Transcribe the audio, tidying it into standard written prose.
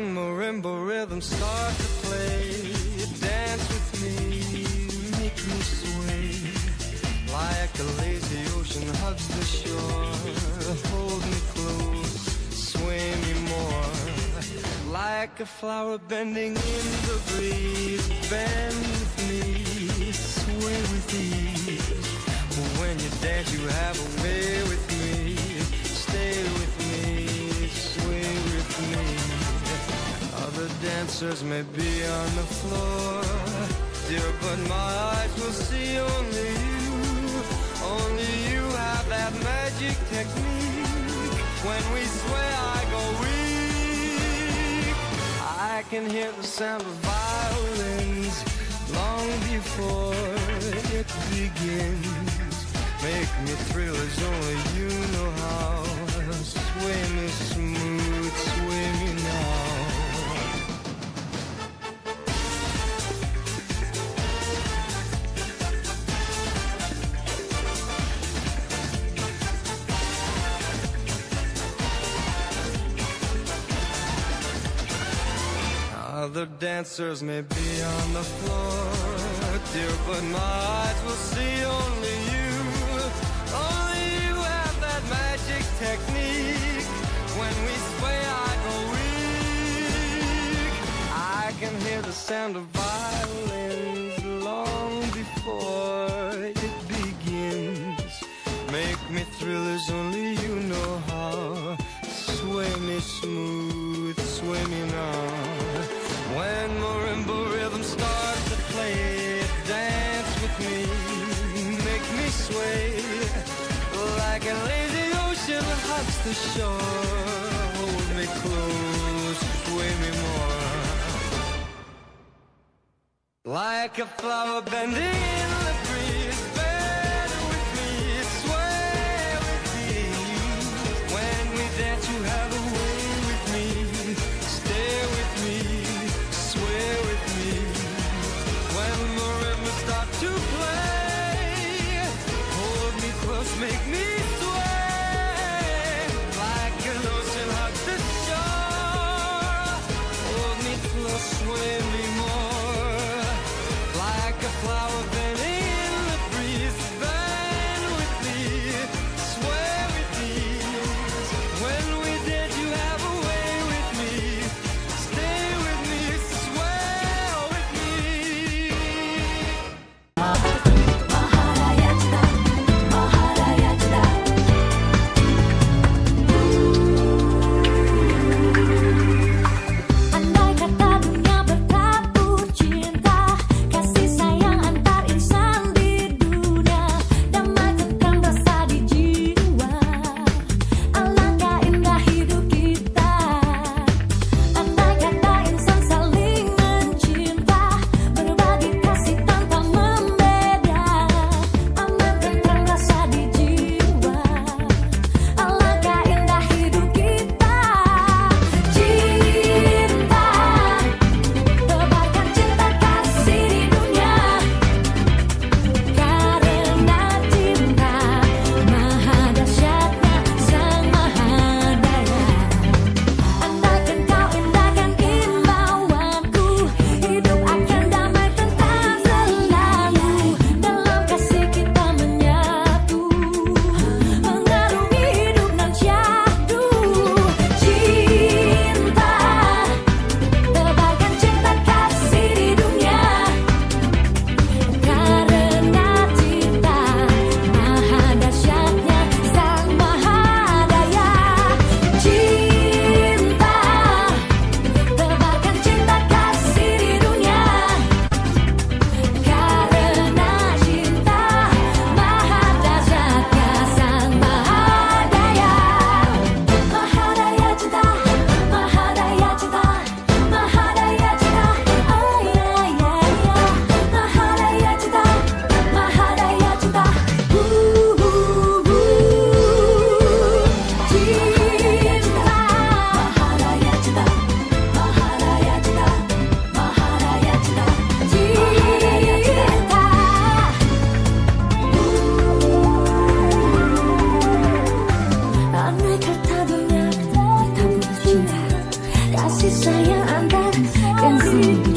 When marimba rhythms start to play, dance with me, make me sway. Like a lazy ocean hugs the shore, hold me close, sway me more. Like a flower bending in the breeze, bend with me, sway with ease. When you dance you have a way with me, stay with me, sway with me. Other dancers may be on the floor, dear, but my eyes will see only you. Only you have that magic technique. When we sway I go weak. I can hear the sound of violins long before it begins. Make me thrill as only you know how. Sway me smooth, sway me now. Other dancers may be on the floor, dear, but my eyes will see only you. Only you have that magic technique. When we sway I go weak. I can hear the sound of violins long before it begins. Make me thrill as only you know how. Sway me smooth, sway me now. When marimba rhythms start to play, dance with me, make me sway. Like a lazy ocean hugs the shore, hold me close, sway me more. Like a flower bending in the breeze, bend with me, sway with me. When we dance you have a way with me, stay with me, sway with me. When the rhythms start to play, hold me close, make me sway. Like an ocean hugs the shore, hold me close, sway me more. Like a flower bending kasih sayang antarkan ku.